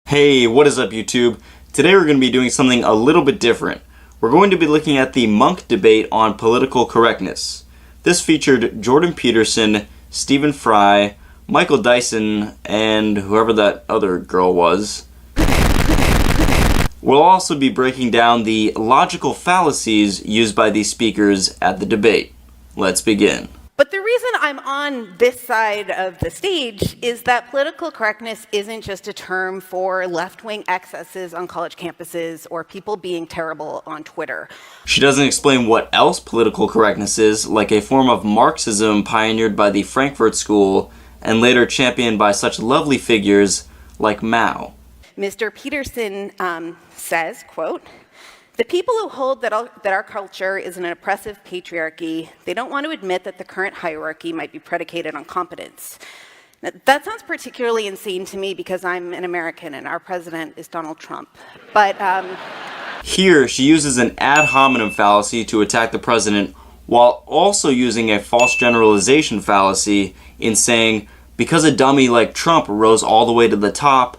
Hey, what is up YouTube? Today we're going to be doing something a little bit different. We're going to be looking at the Monk debate on political correctness. This featured Jordan Peterson, Stephen Fry, Michael Dyson, and whoever that other girl was. We'll also be breaking down the logical fallacies used by these speakers at the debate. Let's begin. But the reason I'm on this side of the stage is that political correctness isn't just a term for left-wing excesses on college campuses or people being terrible on Twitter. She doesn't explain what else political correctness is, like a form of Marxism pioneered by the Frankfurt School and later championed by such lovely figures like Mao. Mr. Peterson says, quote, "The people who hold that our culture is an oppressive patriarchy, they don't want to admit that the current hierarchy might be predicated on competence." Now, that sounds particularly insane to me because I'm an American and our president is Donald Trump. But Here, she uses an ad hominem fallacy to attack the president while also using a false generalization fallacy in saying, because a dummy like Trump rose all the way to the top,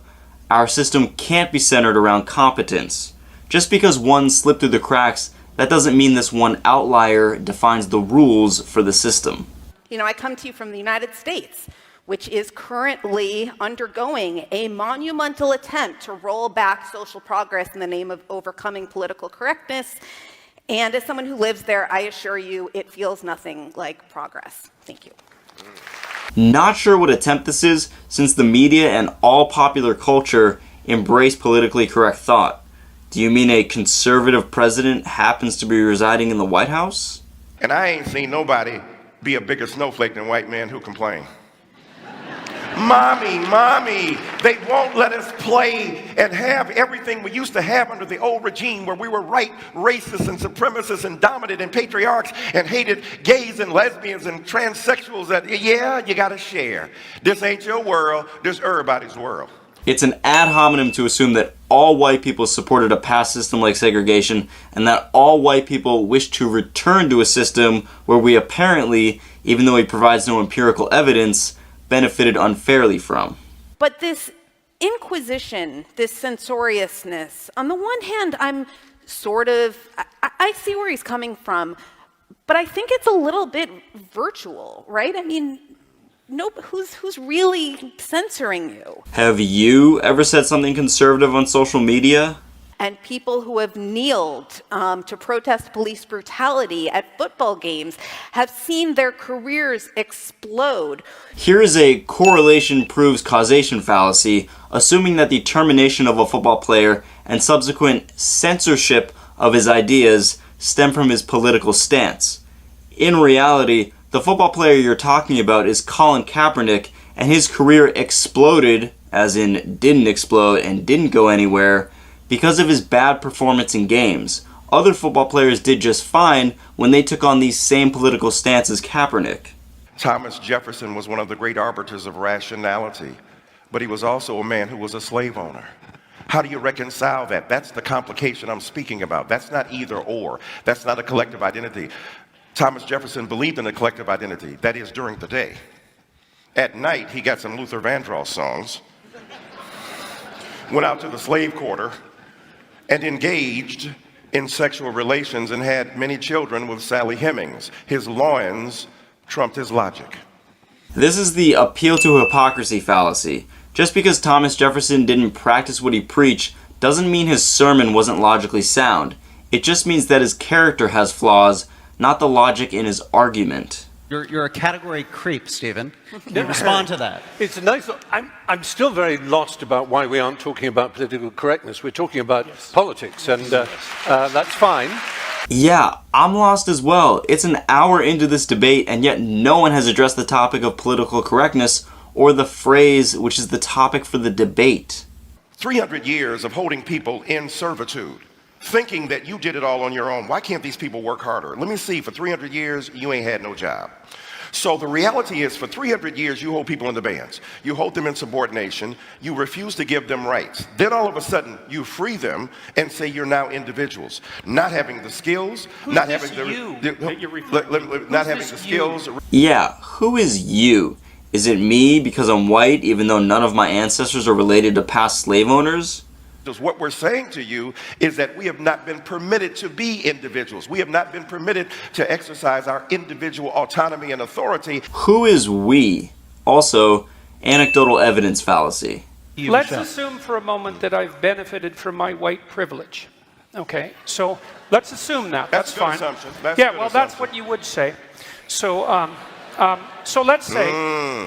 our system can't be centered around competence. Just because one slipped through the cracks, that doesn't mean this one outlier defines the rules for the system. you know, I come to you from the United States, which is currently undergoing a monumental attempt to roll back social progress in the name of overcoming political correctness. And as someone who lives there, I assure you, it feels nothing like progress. Thank you. Not sure what attempt this is, since the media and all popular culture embrace politically correct thought. Do you mean a conservative president happens to be residing in the White House? And I ain't seen nobody be a bigger snowflake than white men who complain. Mommy, they won't let us play and have everything we used to have under the old regime where we were right racists and supremacists and dominant and patriarchs and hated gays and lesbians and transsexuals. That, yeah, you gotta share. This ain't your world, this everybody's world. It's an ad hominem to assume that all white people supported a past system like segregation and that all white people wish to return to a system where we apparently, even though it provides no empirical evidence, benefited unfairly from. But this inquisition, this censoriousness, on the one hand, I see where he's coming from, but I think it's a little bit virtual, right? I mean, who's really censoring you? Have you ever said something conservative on social media? And people who have kneeled to protest police brutality at football games have seen their careers explode. Here is a correlation proves causation fallacy, assuming that the termination of a football player and subsequent censorship of his ideas stem from his political stance. In reality, the football player you're talking about is Colin Kaepernick, and his career exploded, as in didn't explode and didn't go anywhere, because of his bad performance in games. Other football players did just fine when they took on these same political stances as Kaepernick. Thomas Jefferson was one of the great arbiters of rationality, but he was also a man who was a slave owner. How do you reconcile that? That's the complication I'm speaking about. That's not either or. That's not a collective identity. Thomas Jefferson believed in a collective identity, that is, during the day. At night, he got some Luther Vandross songs, went out to the slave quarter, and engaged in sexual relations and had many children with Sally Hemings. His loins trumped his logic. This is the appeal to hypocrisy fallacy. Just because Thomas Jefferson didn't practice what he preached doesn't mean his sermon wasn't logically sound. It just means that his character has flaws, not the logic in his argument. You're a category creep, Stephen. Can you respond to that? It's nice. I'm still very lost about why we aren't talking about political correctness. We're talking about politics, and that's fine. Yeah, I'm lost as well. It's an hour into this debate, and yet no one has addressed the topic of political correctness or the phrase which is the topic for the debate. 300 years of holding people in servitude, thinking that you did it all on your own. Why can't these people work harder? Let me see, for 300 years, you ain't had no job. So the reality is, for 300 years, you hold people in the bands. You hold them in subordination. You refuse to give them rights. Then all of a sudden, you free them and say you're now individuals. Not having the skills, not having the skills. Yeah, who is you? Is it me because I'm white, even though none of my ancestors are related to past slave owners? What we're saying to you is that we have not been permitted to be individuals. We have not been permitted to exercise our individual autonomy and authority. Who is we? Also, anecdotal evidence fallacy. Let's assume for a moment that I've benefited from my white privilege. Okay, so let's assume that. That's a good fine. Assumption. That's what you would say. So, so let's say,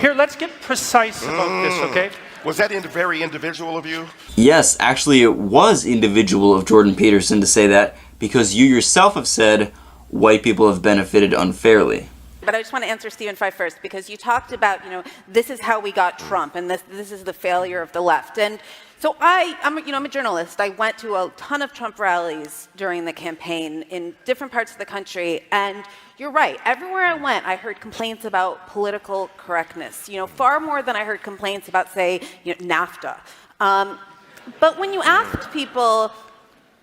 here, let's get precise about this, okay? Was that very individual of you? Yes, actually it was individual of Jordan Peterson to say that, because you yourself have said white people have benefited unfairly. But I just want to answer Stephen 5 first, because you talked about, this is how we got Trump, and this is the failure of the left. And so I'm a journalist. I went to a ton of Trump rallies during the campaign in different parts of the country, and you're right. Everywhere I went, I heard complaints about political correctness, far more than I heard complaints about, say, NAFTA. But when you asked people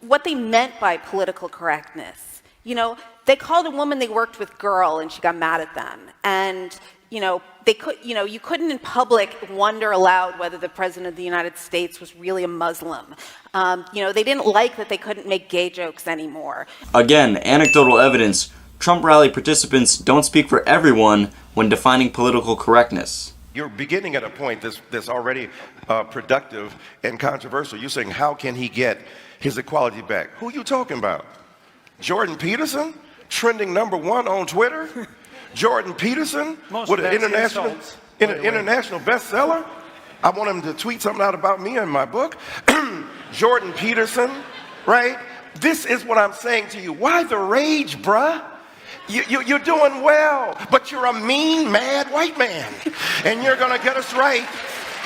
what they meant by political correctness, they called a woman they worked with girl, and she got mad at them. And they could, you couldn't in public wonder aloud whether the president of the United States was really a Muslim. They didn't like that they couldn't make gay jokes anymore. Again, anecdotal evidence. Trump rally participants don't speak for everyone when defining political correctness. You're beginning at a point that's already productive and controversial. You're saying, how can he get his equality back? Who are you talking about? Jordan Peterson? Trending #1 on Twitter? Jordan Peterson with an international bestseller? I want him to tweet something out about me in my book. Jordan Peterson, right? This is what I'm saying to you. Why the rage, bruh? You're doing well, but you're a mean, mad white man, and you're gonna get us right.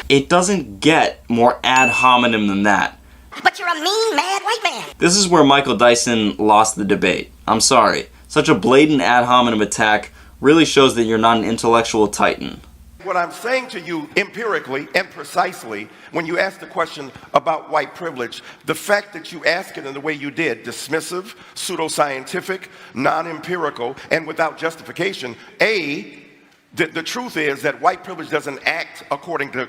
It doesn't get more ad hominem than that. But you're a mean, mad white man. This is where Michael Dyson lost the debate. I'm sorry. Such a blatant ad hominem attack really shows that you're not an intellectual titan. What I'm saying to you empirically and precisely, when you ask the question about white privilege, the fact that you ask it in the way you did, dismissive, pseudoscientific, non-empirical, and without justification, the truth is that white privilege doesn't act according to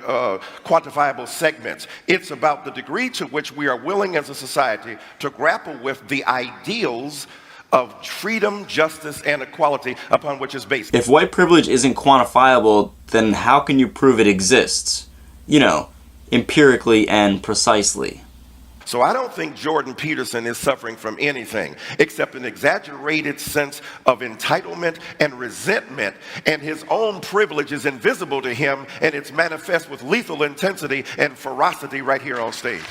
quantifiable segments. It's about the degree to which we are willing as a society to grapple with the ideals of freedom, justice, and equality upon which it's based. If white privilege isn't quantifiable, then how can you prove it exists? Empirically and precisely. So I don't think Jordan Peterson is suffering from anything except an exaggerated sense of entitlement and resentment, and his own privilege is invisible to him, and it's manifest with lethal intensity and ferocity right here on stage.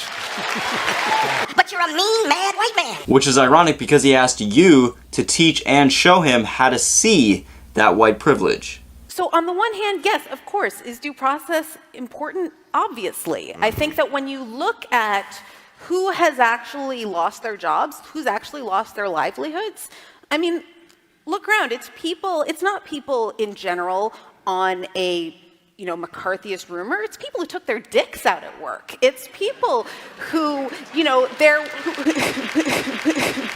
But you're a mean, mad white man. Which is ironic because he asked you to teach and show him how to see that white privilege. So on the one hand, yes, of course, is due process important? Obviously. I think that when you look at who has actually lost their jobs, who's actually lost their livelihoods, look around. It's not people in general on a McCarthyist rumor. It's people who took their dicks out at work. It's people who, they're...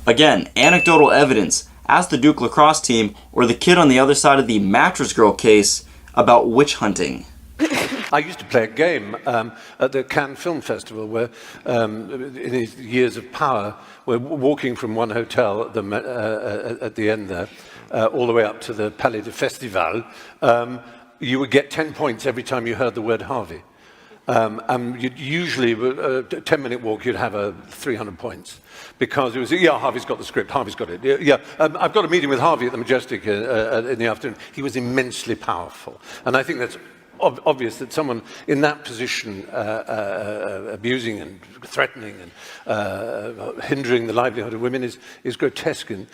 Again, anecdotal evidence. Ask the Duke lacrosse team or the kid on the other side of the mattress girl case about witch hunting. I used to play a game at the Cannes Film Festival where, in his years of power, we're walking from one hotel at the end there, all the way up to the Palais de Festival. You would get 10 points every time you heard the word Harvey. You'd usually, a 10-minute walk, you'd have 300 points. Because it was, Harvey's got the script, Harvey's got it. I've got a meeting with Harvey at the Majestic in the afternoon. He was immensely powerful. And I think that's obvious that someone in that position abusing and threatening and hindering the livelihood of women is grotesque in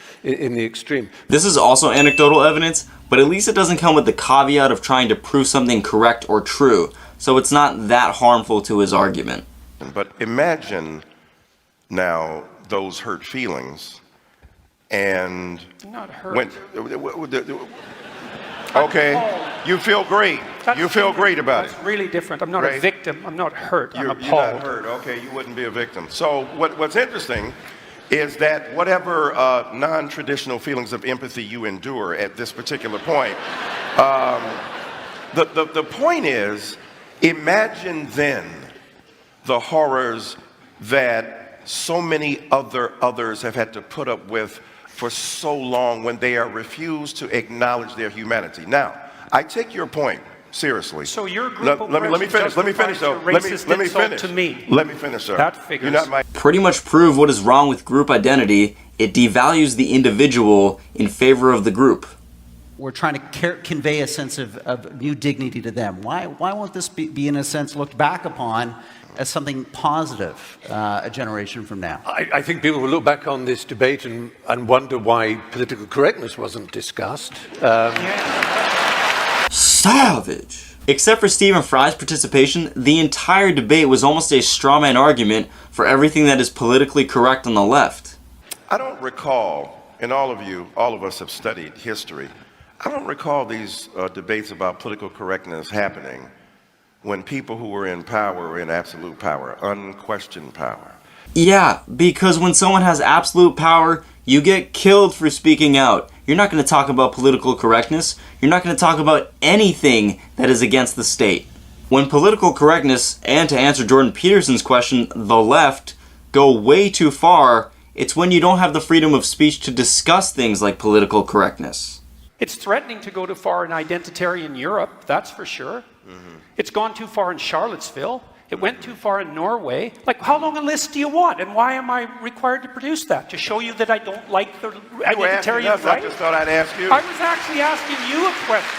the extreme. This is also anecdotal evidence, but at least it doesn't come with the caveat of trying to prove something correct or true, so it's not that harmful to his argument. But imagine now those hurt feelings and Not hurt. Okay, you feel great. You feel great about it. That's really different. I'm not a victim. I'm not hurt. I'm You're appalled. not hurt. Okay, you wouldn't be a victim. So what's interesting is that whatever non-traditional feelings of empathy you endure at this particular point, The point is, imagine then the horrors that so many others have had to put up with for so long when they are refused to acknowledge their humanity. Now, I take your point seriously. So your group let me finish. Let me finish, though. Let me finish. To me. Let me finish, sir. That figures. You're not my. Pretty much prove what is wrong with group identity. It devalues the individual in favor of the group. We're trying to convey a sense of new dignity to them. Why won't this be, in a sense, looked back upon as something positive a generation from now? I think people will look back on this debate and wonder why political correctness wasn't discussed. Savage. Except for Stephen Fry's participation, the entire debate was almost a straw man argument for everything that is politically correct on the left. I don't recall, and all of us have studied history, I don't recall these debates about political correctness happening when people who were in power were in absolute power, unquestioned power. Yeah, because when someone has absolute power, you get killed for speaking out. You're not going to talk about political correctness. You're not going to talk about anything that is against the state. When political correctness, and to answer Jordan Peterson's question, the left, go way too far, it's when you don't have the freedom of speech to discuss things like political correctness. It's threatening to go too far in identitarian Europe, that's for sure. Mm-hmm. It's gone too far in Charlottesville. It went too far in Norway. Like, how long a list do you want? And why am I required to produce that? To show you that I don't like the identitarian right? I just thought I'd ask you. I was actually asking you a question.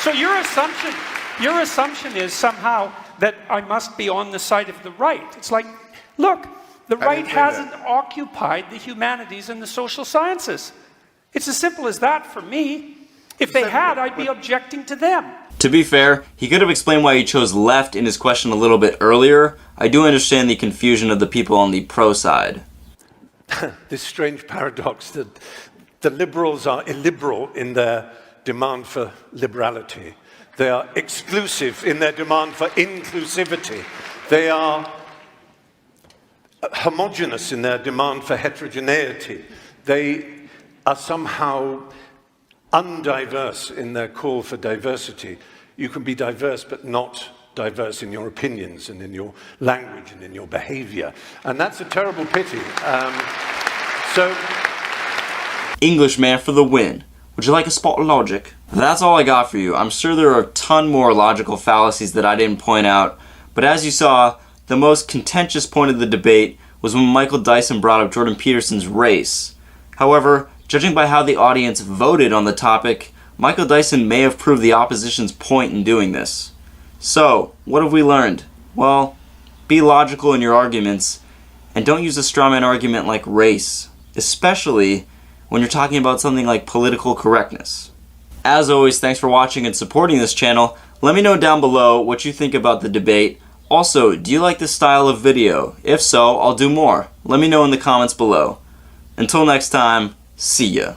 So your assumption is somehow that I must be on the side of the right. It's like, look, the right hasn't occupied the humanities and the social sciences. It's as simple as that for me. If they had, I'd be objecting to them. To be fair, he could have explained why he chose left in his question a little bit earlier. I do understand the confusion of the people on the pro side. This strange paradox that the liberals are illiberal in their demand for liberality. They are exclusive in their demand for inclusivity. They are homogeneous in their demand for heterogeneity. They are somehow undiverse in their call for diversity. You can be diverse but not diverse in your opinions and in your language and in your behavior. And that's a terrible pity. Englishman for the win. Would you like a spot of logic? That's all I got for you. I'm sure there are a ton more logical fallacies that I didn't point out, but as you saw, the most contentious point of the debate was when Michael Dyson brought up Jordan Peterson's race. However, judging by how the audience voted on the topic, Michael Dyson may have proved the opposition's point in doing this. So, what have we learned? Well, be logical in your arguments, and don't use a strawman argument like race, especially when you're talking about something like political correctness. As always, thanks for watching and supporting this channel. Let me know down below what you think about the debate. Also, do you like this style of video? If so, I'll do more. Let me know in the comments below. Until next time, see ya.